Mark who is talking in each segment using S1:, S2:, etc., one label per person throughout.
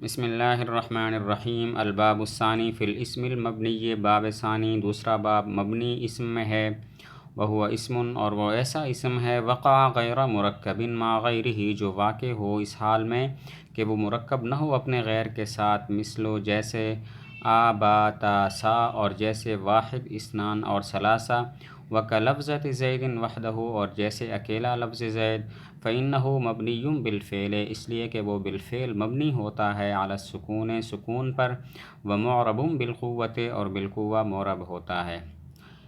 S1: بسم اللہ الرحمن الرحیم۔ الباب الثانی فی الاسم المبنی، باب ثانی دوسرا باب مبنی اسم میں ہے۔ وہو اسم، اور وہ ایسا اسم ہے وقع غیر مرکب مع غیرہ، جو واقع ہو اس حال میں کہ وہ مرکب نہ ہو اپنے غیر کے ساتھ، مثل جیسے آ با تا سا، اور جیسے واحد اثنان اور ثلاثہ، وکلفظۃ زید وحدہ، اور جیسے اکیلا لفظ زید، فإنہ مبنی بالفعل، اس لیے کہ وہ بالفعل مبنی ہوتا ہے، علی السکون، سکون پر، ومعرب بالقوۃ، اور بالقوہ معرب ہوتا ہے۔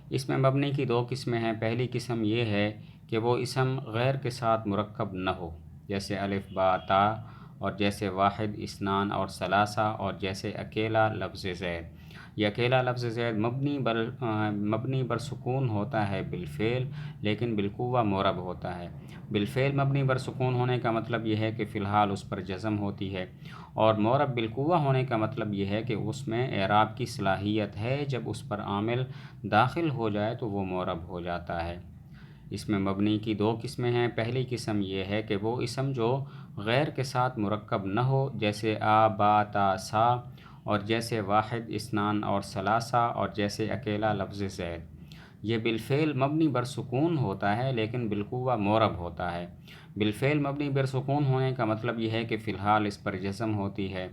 S1: اس میں مبنی کی دو قسمیں ہیں۔ پہلی قسم یہ ہے کہ وہ اسم غیر کے ساتھ مرکب نہ ہو، جیسے الف با تا، اور جیسے واحد اثنان اور ثلاثہ، اور جیسے اکیلا لفظ زید۔ یہ اکیلا لفظ زید مبنی بر سکون ہوتا ہے بالفعل، لیکن بالقوہ معرب ہوتا ہے۔ بالفعل مبنی بر سکون ہونے کا مطلب یہ ہے کہ فی الحال اس پر جزم ہوتی ہے، اور معرب بالقوہ ہونے کا مطلب یہ ہے کہ اس میں اعراب کی صلاحیت ہے، جب اس پر عامل داخل ہو جائے تو وہ معرب ہو جاتا ہے۔ اس میں مبنی کی دو قسمیں ہیں۔ پہلی قسم یہ ہے کہ وہ اسم جو غیر کے ساتھ مرکب نہ ہو، جیسے آ با تا سا، اور جیسے واحد اثنان اور ثلاثہ، اور جیسے اکیلا لفظ زید، یہ بالفعل مبنی بر سکون ہوتا ہے لیکن بالقوہ معرب ہوتا ہے۔ بالفعل مبنی بر سکون ہونے کا مطلب یہ ہے کہ فی الحال اس پر جزم ہوتی ہے،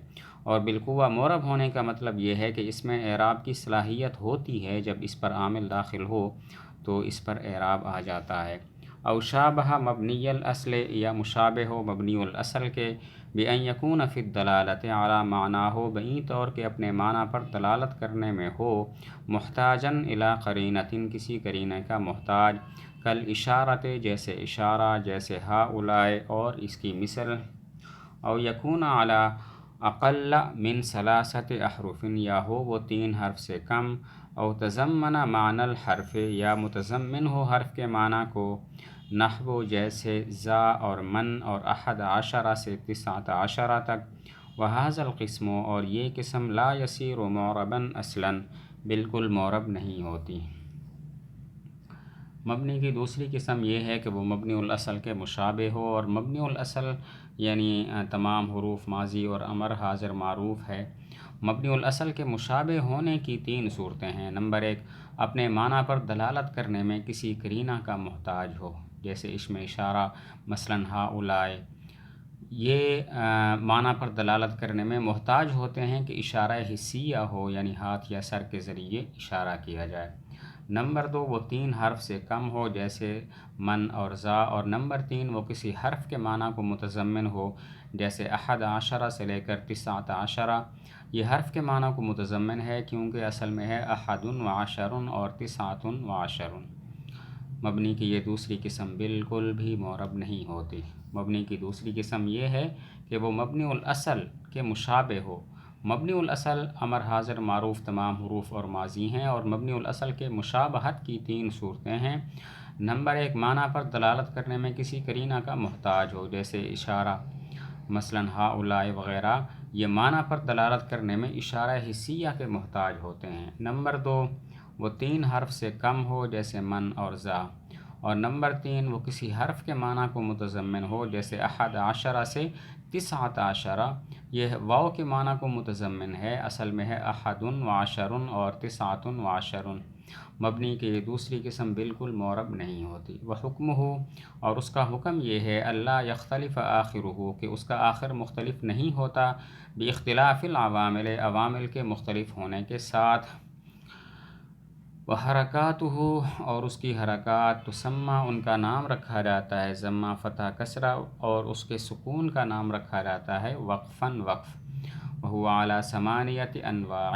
S1: اور بالقوہ معرب ہونے کا مطلب یہ ہے کہ اس میں اعراب کی صلاحیت ہوتی ہے، جب اس پر عامل داخل ہو تو اس پر اعراب آ جاتا ہے۔ او شابہ مبنی الاصل، یا مشابہ ہو مبنی الاصل کے، بأن یکون فی الدلالۃ علی معناہ، بئی طور کے اپنے معنی پر دلالت کرنے میں ہو، محتاجاً الی قرینۃ، کسی قرینہ کا محتاج، کل اشارت، جیسے اشارہ، جیسے ہؤلاء اور اس کی مثل، او یکون علی اقل من ثلاثۃ احرف، یا ہو وہ 3 حرف سے کم، او تضمن معنی الحرف، یا متضمن ہو حرف کے معنی کو، نحو جیسے ذا اور من اور 11 سے 19 تک، وہذا القسم، اور یہ قسم لا یصیر معربا اصلا، بالکل معرب نہیں ہوتی۔ مبنی کی دوسری قسم یہ ہے کہ وہ مبنی الاصل کے مشابہ ہو، اور مبنی الاصل یعنی تمام حروف ماضی اور امر حاضر معروف ہے۔ مبنی الاصل کے مشابہ ہونے کی 3 صورتیں ہیں۔ نمبر 1، اپنے معنی پر دلالت کرنے میں کسی قرینہ کا محتاج ہو، جیسے اسم اشارہ، مثلا ہؤلاء، یہ معنی پر دلالت کرنے میں محتاج ہوتے ہیں کہ اشارہ حسیہ ہو، یعنی ہاتھ یا سر کے ذریعے اشارہ کیا جائے۔ نمبر 2، وہ 3 حرف سے کم ہو، جیسے من اور ذا، اور نمبر 3، وہ کسی حرف کے معنی کو متضمن ہو، جیسے 11 سے لے کر 19۔ یہ حرف کے معنی کو متضمن ہے کیونکہ اصل میں ہے 11 اور 19۔ مبنی کی یہ دوسری قسم بالکل بھی معرب نہیں ہوتی۔ مبنی کی دوسری قسم یہ ہے کہ وہ مبنی الاصل کے مشابہ ہو۔ مبنی الاصل امر حاضر معروف تمام حروف اور ماضی ہیں، اور مبنی الاصل کے مشابہت کی 3 صورتیں ہیں۔ نمبر 1، معنی پر دلالت کرنے میں کسی قرینہ کا محتاج ہو، جیسے اشارہ، مثلا ہؤلاء وغیرہ، یہ معنی پر دلالت کرنے میں اشارہ حسیہ کے محتاج ہوتے ہیں۔ نمبر 2، وہ 3 حرف سے کم ہو، جیسے من اور ذا، اور نمبر 3، وہ کسی حرف کے معنی کو متضمن ہو، جیسے 11 سے 19۔ یہ واو کے معنی کو متضمن ہے، اصل میں ہے 11 اور 19۔ مبنی کی یہ دوسری قسم بالکل معرب نہیں ہوتی۔ وحکمہ، اور اس کا حکم یہ ہے، اللہ یختلف آخرہ، کہ اس کا آخر مختلف نہیں ہوتا، باختلاف العوامل، عوامل کے مختلف ہونے کے ساتھ، وحرکاتہ، اور اس کی حرکات، تسمى، ان کا نام رکھا جاتا ہے، ضمہ فتح کسرہ، اور اس کے سکون کا نام رکھا جاتا ہے وقفاً وقف، وهو علی 8 انواع،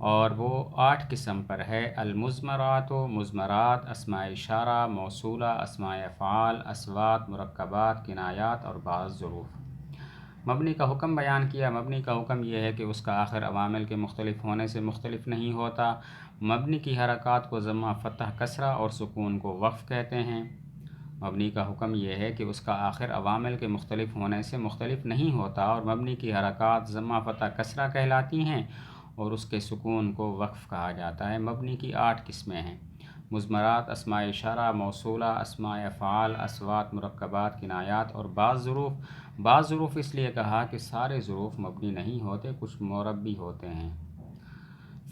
S1: اور وہ 8 قسم پر ہے۔ المضمرات، مضمرات، اسماء اشارہ، موصولہ، اسماء افعال، اصوات، مرکبات، کنایات اور بعض ظروف۔ مبنی کا حکم بیان کیا۔ مبنی کا حکم یہ ہے کہ اس کا آخر عوامل کے مختلف ہونے سے مختلف نہیں ہوتا۔ مبنی کی حرکات کو ضمہ فتح کسرہ اور سکون کو وقف کہتے ہیں۔ مبنی کا حکم یہ ہے کہ اس کا آخر عوامل کے مختلف ہونے سے مختلف نہیں ہوتا، اور مبنی کی حرکات ضمہ فتح کسرہ کہلاتی ہیں، اور اس کے سکون کو وقف کہا جاتا ہے۔ مبنی کی 8 قسمیں ہیں: مضمرات، اسماء اشارہ، موصولہ، اسماء افعال، اصوات، مرکبات، کنایات اور بعض ظروف۔ بعض ظروف اس لیے کہا کہ سارے ظروف مبنی نہیں ہوتے، کچھ معرب بھی ہوتے ہیں۔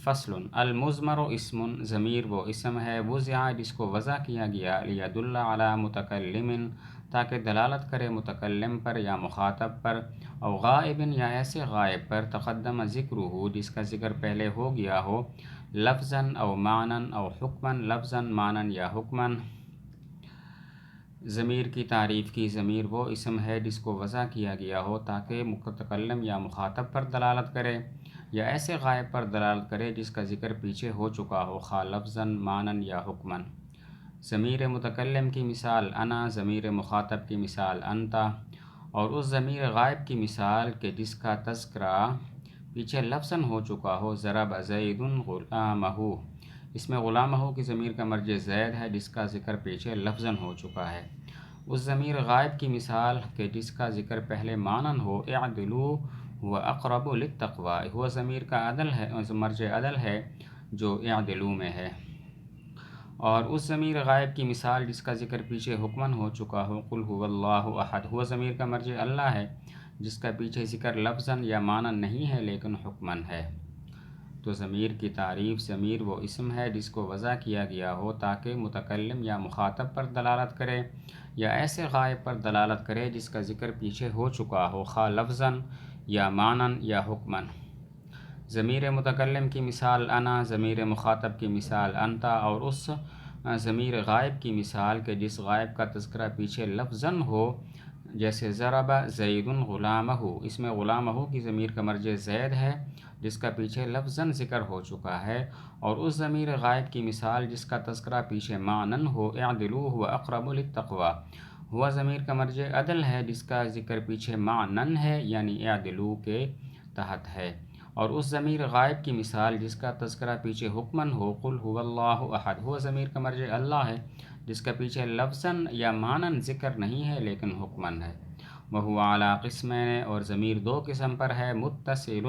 S1: فصل المضمر اسم، ضمیر وہ اسم ہے وضع جس کو وضع کیا گیا لیدل علی متکلم تاکہ دلالت کرے متکلم پر یا مخاطب پر، او غائب یا ایسے غائب پر تقدم ذکرہ جس کا ذکر پہلے ہو گیا ہو، لفظاً او معنی او حکماً، لفظاً معنی یا حکماً۔ ضمیر کی تعریف کی، ضمیر وہ اسم ہے جس کو وضع کیا گیا ہو تاکہ متکلم یا مخاطب پر دلالت کرے یا ایسے غائب پر دلالت کرے جس کا ذکر پیچھے ہو چکا ہو، خواہ لفظاً معنی یا حکماً۔ ضمیر متکلم کی مثال انا، ضمیر مخاطب کی مثال انتا، اور اس ضمیر غائب کی مثال کہ جس کا تذکرہ پیچھے لفظاً ہو چکا ہو، ضرب زید غلامہ، اس میں غلامہ کی ضمیر کا مرجع زید ہے جس کا ذکر پیچھے لفظاً ہو چکا ہے۔ اس ضمیر غائب کی مثال کہ جس کا ذکر پہلے معنن ہو، اعدلوا هو اقرب للتقوی، ہوا ضمیر کا عدل ہے، مرجع عدل ہے جو اعدلوا میں ہے۔ اور اس ضمیر غائب کی مثال جس کا ذکر پیچھے حکمن ہو چکا ہو، قل هو اللہ احد، ہوا ضمیر کا مرجع اللہ ہے جس کا پیچھے ذکر لفظاً یا معنن نہیں ہے لیکن حکمن ہے۔ تو ضمیر کی تعریف، ضمیر وہ اسم ہے جس کو وضع کیا گیا ہو تاکہ متکلم یا مخاطب پر دلالت کرے یا ایسے غائب پر دلالت کرے جس کا ذکر پیچھے ہو چکا ہو، خواہ لفظاً یا معنن یا حکمن۔ ضمیر متکلم کی مثال انا، ضمیر مخاطب کی مثال انتا، اور اس ضمیر غائب کی مثال کہ جس غائب کا تذکرہ پیچھے لفظاً ہو، جیسے ضرب زید غلامہ، اس میں غلامہ کی ضمیر کا مرجع زید ہے جس کا پیچھے لفظاً ذکر ہو چکا ہے، اور اس ضمیر غائب کی مثال جس کا تذکرہ پیچھے معنن ہو، اعدلوا هو اقرب للتقوی، ہوا ضمیر کا مرجع عدل ہے جس کا ذکر پیچھے معنن ہے یعنی اعدلوا کے تحت ہے، اور اس ضمیر غائب کی مثال جس کا تذکرہ پیچھے حکمن ہو، قل هو اللہ احد، ہوا ضمیر کا مرجع اللہ ہے جس کا پیچھے لفظاً یا معنن ذکر نہیں ہے لیکن حکمن ہے۔ وہو اعلیٰ قسمین، اور ضمیر دو قسم پر ہے، متصل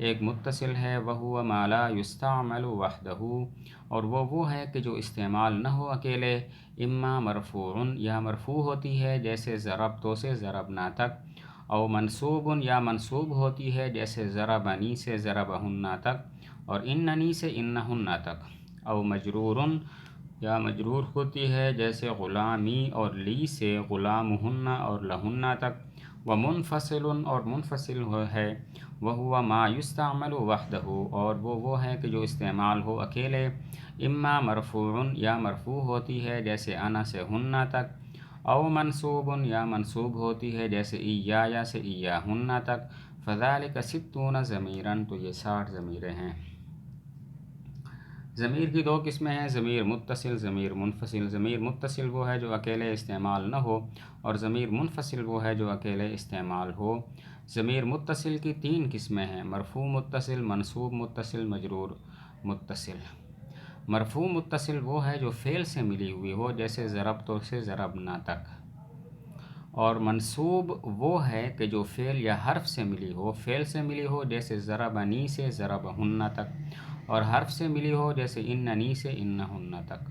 S1: ایک متصل ہے، وہو ما لا یستعمل وحدہ، اور وہ ہے کہ جو استعمال نہ ہو اکیلے، اما مرفوع یا مرفوع ہوتی ہے جیسے ضربتو سے ضربنا تک، او منصوب یا منصوب ہوتی ہے جیسے ضربنی سے ضربہن تک، اور اننی سے انہن تک، او مجرور یا مجرور ہوتی ہے جیسے غلامی اور لی سے غلامہن اور لہن تک، ومنفصل اور منفصل ہے، وہو ما یستعمل وحدہ، اور وہ ہے کہ جو استعمال ہو اکیلے، اما مرفوع یا مرفوع ہوتی ہے جیسے انا سے ہن تک، او منصوب یا منصوب ہوتی ہے جیسے ایایا سے ایاہن تک، فذلک 60 ضمیرا، تو یہ 60 ضمیریں ہیں۔ ضمیر کی دو قسمیں ہیں، ضمیر متصل، ضمیر منفصل۔ ضمیر متصل وہ ہے جو اکیلے استعمال نہ ہو، اور ضمیر منفصل وہ ہے جو اکیلے استعمال ہو۔ ضمیر متصل کی تین قسمیں ہیں، مرفوع متصل، منصوب متصل، مجرور متصل۔ مرفوع متصل وہ ہے جو فعل سے ملی ہوئی ہو جیسے ضربتو سے ضربنا تک، اور منصوب وہ ہے کہ جو فعل یا حرف سے ملی ہو، فعل سے ملی ہو جیسے ضربنی سے ضربہن تک، اور حرف سے ملی ہو جیسے اننی سے انہن تک۔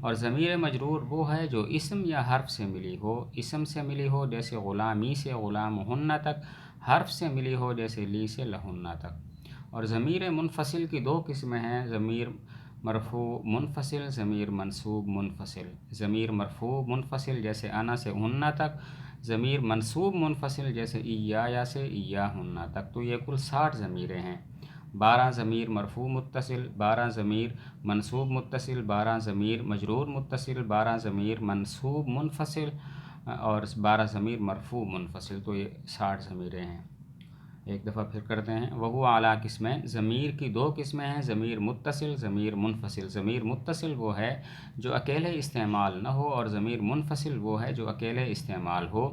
S1: اور ضمیر مجرور وہ ہے جو اسم یا حرف سے ملی ہو، اسم سے ملی ہو جیسے غلامی سے غلامہن تک، حرف سے ملی ہو جیسے لی سے لہن تک۔ اور ضمیر منفصل کی دو قسمیں ہیں، ضمیر مرفوع منفصل، ضمیر منصوب منفصل۔ ضمیر مرفوع منفصل جیسے انا سے ہن تک، ضمیر منصوب منفصل جیسے ایایا سے ایاہن تک۔ تو یہ کل 60 ضمیریں ہیں، 12 ضمیر مرفوع متصل، 12 ضمیر منصوب متصل، 12 ضمیر مجرور متصل، 12 ضمیر منصوب منفصل، اور 12 ضمیر مرفوع منفصل۔ تو یہ 60 ضمیریں ہیں۔ ایک دفعہ پھر کرتے ہیں، وہو اعلیٰ قسمیں، ضمیر کی دو قسمیں ہیں، ضمیر متصل، ضمیر منفصل۔ ضمیر متصل وہ ہے جو اکیلے استعمال نہ ہو، اور ضمیر منفصل وہ ہے جو اکیلے استعمال ہو۔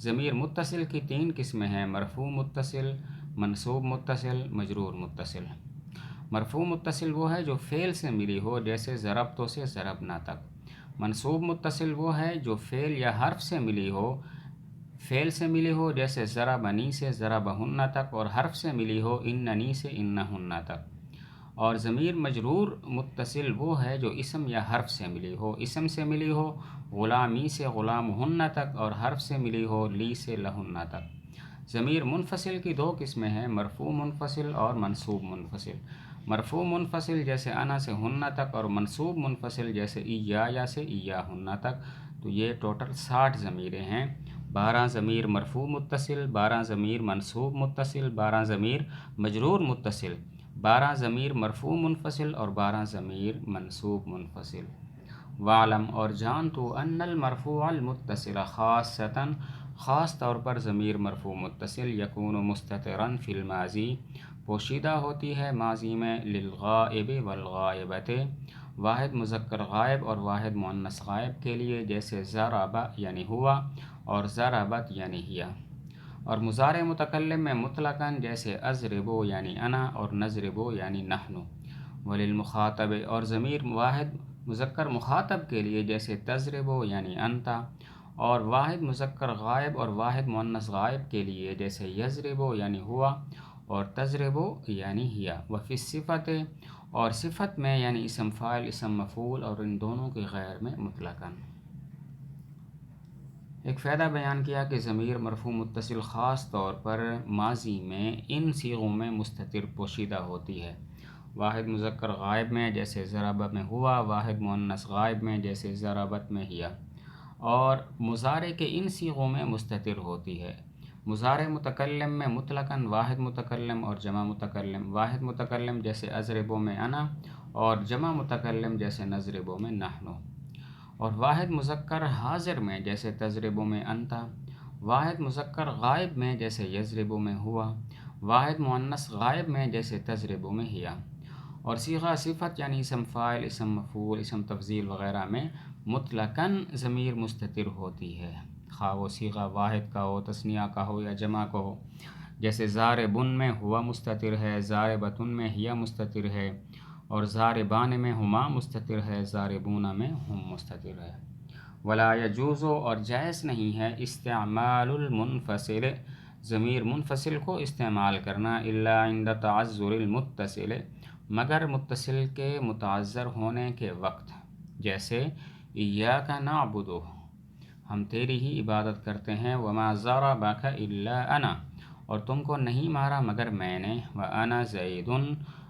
S1: ضمیر متصل کی تین قسمیں ہیں، مرفوع متصل، منصوب متصل، مجرور متصل۔ مرفوع متصل وہ ہے جو فعل سے ملی ہو جیسے ضربتو سے ضربنا تک۔ منصوب متصل وہ ہے جو فعل یا حرف سے ملی ہو، فعل سے ملی ہو جیسے ضربنی سے ضربہن تک، اور حرف سے ملی ہو اننی سے انہن تک۔ اور ضمیر مجرور متصل وہ ہے جو اسم یا حرف سے ملی ہو، اسم سے ملی ہو غلامی سے غلام ہن تک، اور حرف سے ملی ہو لی سے لہن تک۔ ضمیر منفصل کی دو قسمیں ہیں، مرفوع منفصل اور منصوب منفصل۔ مرفوع منفصل جیسے انا سے ہن تک، اور منصوب منفصل جیسے یا سے ایاہن تک۔ تو یہ ٹوٹل 60 ضمیریں ہیں، 12 ضمیر مرفوع متصل، 12 ضمیر منصوب متصل، 12 ضمیر مجرور متصل، 12 ضمیر مرفوع منفصل اور 12 ضمیر منصوب منفصل۔ وعلم اور جان تو ان المرفوع المتصل خاصتاً خاص طور پر ضمیر مرفوع متصل یکون مستترا فی الماضی پوشیدہ ہوتی ہے ماضی میں، للغائب والغائبۃ واحد مذکر غائب اور واحد مؤنث غائب کے لیے، جیسے ضرب یعنی ہوا اور ضربت یعنی ہیا، اور مضارع متکلم میں مطلقاً جیسے اضرب یعنی انا اور نضرب یعنی نحن، وللمخاطب اور ضمیر واحد مذکر مخاطب کے لیے جیسے تضرب یعنی انت، اور واحد مذکر غائب اور واحد مؤنث غائب کے لیے جیسے یضرب یعنی ہوا اور تضرب یعنی ہیا، وفی الصفت اور صفت میں یعنی اسم فاعل اسم مفعول اور ان دونوں کے غیر میں مطلقاً۔ ایک فائدہ بیان کیا کہ ضمیر مرفوع متصل خاص طور پر ماضی میں ان صیغوں میں مستتر پوشیدہ ہوتی ہے، واحد مذکر غائب میں جیسے ضرب میں ہوا، واحد مؤنث غائب میں جیسے ضربت میں ہیا، اور مضارع کے ان صیغوں میں مستتر ہوتی ہے، مضارع متکلم میں مطلقاً واحد متکلم اور جمع متکلم، واحد متکلم جیسے اضرب میں انا اور جمع متکلم جیسے نضرب میں نحن، اور واحد مذکر حاضر میں جیسے تضرب میں انت، واحد مذکر غائب میں جیسے یضرب میں ہوا، واحد مؤنث غائب میں جیسے تضرب میں ہیا، اور صیغہ صفت یعنی اسم فاعل اسم مفعول اسم تفضیل وغیرہ میں مطلقاً ضمیر مستتر ہوتی ہے، خواہ وہ صیغہ واحد کا ہو، تثنیہ کا ہو یا جمع کا ہو، جیسے ضاربن میں ہوا مستتر ہے، ضاربتن میں ہیا مستتر ہے، اور ضاربان میں ہما مستتر ہے، ضاربون میں ہم مستتر ہے۔ ولا یجوز اور جائز نہیں ہے استعمال المنفصل ضمیر منفصل کو استعمال کرنا، الا عند تعذر المتصل مگر متصل کے متعذر ہونے کے وقت، جیسے ایاک نعبد ہم تیری ہی عبادت کرتے ہیں، وما ضربک الا انا اور تم کو نہیں مارا مگر میں نے، وانا زید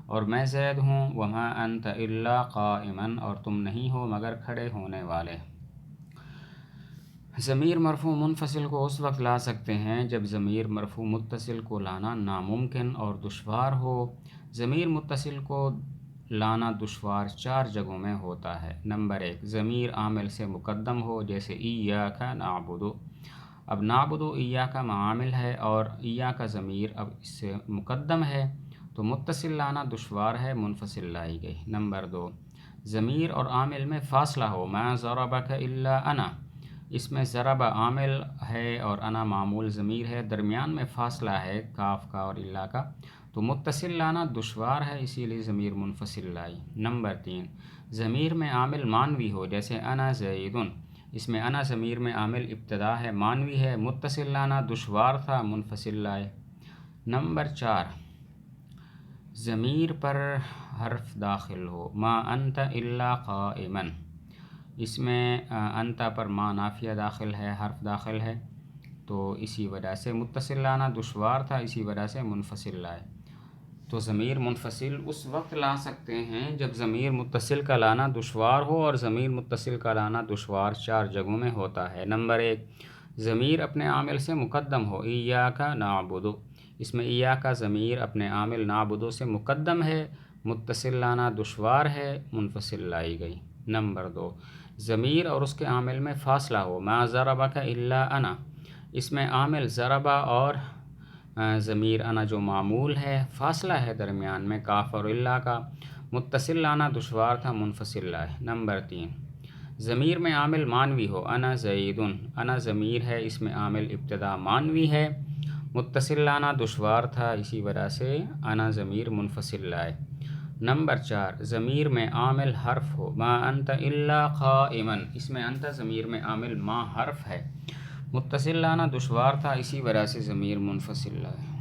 S1: اور میں زید ہوں، وما انت الا قائما اور تم نہیں ہو مگر کھڑے ہونے والے۔ ضمیر مرفوع منفصل کو اس وقت لا سکتے ہیں جب ضمیر مرفوع متصل کو لانا ناممکن اور دشوار ہو۔ ضمیر متصل کو لانا دشوار 4 جگہوں میں ہوتا ہے۔ نمبر 1، ضمیر عامل سے مقدم ہو، جیسے ایاک نعبد۔ اب نعبد ایاک معامل ہے اور ایاک ضمیر اب اس سے مقدم ہے، تو متصل لانا دشوار ہے، منفصل لائی گئی۔ نمبر 2، ضمیر اور عامل میں فاصلہ ہو، ما ضربک الا انا، اس میں ضرب عامل ہے اور انا معمول ضمیر ہے، درمیان میں فاصلہ ہے کاف کا اور الا کا، تو متصل لانا دشوار ہے، اسی لیے ضمیر منفصل لائی۔ نمبر 3، ضمیر میں عامل مانوی ہو، جیسے انا زیدن، اس میں انا ضمیر میں عامل ابتدا ہے، مانوی ہے، متصل لانا دشوار تھا، منفصل لائے۔ نمبر 4، ضمیر پر حرف داخل ہو، ما انت الا قائما، اس میں انت پر ما نافیہ داخل ہے، حرف داخل ہے، تو اسی وجہ سے متصل لانا دشوار تھا، اسی وجہ سے منفصل لائے۔ تو ضمیر منفصل اس وقت لا سکتے ہیں جب ضمیر متصل کا لانا دشوار ہو، اور ضمیر متصل کا لانا دشوار 4 جگہوں میں ہوتا ہے۔ نمبر 1، ضمیر اپنے عامل سے مقدم ہو، ایاک نعبد، اس میں ایاک ضمیر اپنے عامل نعبد سے مقدم ہے، متصل لانا دشوار ہے، منفصل لائی گئی۔ نمبر 2، ضمیر اور اس کے عامل میں فاصلہ ہو، ما ضربک الا انا، اس میں عامل ضربہ اور ضمیر انا جو معمول ہے، فاصلہ ہے درمیان میں کاف اور الا کا، متصل لانا دشوار تھا، منفصل لائے۔ نمبر 3، ضمیر میں عامل مانوی ہو، انا زیدن، انا ضمیر ہے، اس میں عامل ابتدا مانوی ہے، متصل لانا دشوار تھا، اسی وجہ سے انا ضمیر منفصل لائے۔ نمبر 4، ضمیر میں عامل حرف ہو، ما انت الا قائما، اس میں انت ضمیر میں عامل ما حرف ہے، متصل لانا دشوار تھا، اسی وجہ سے ضمیر منفصل لائے۔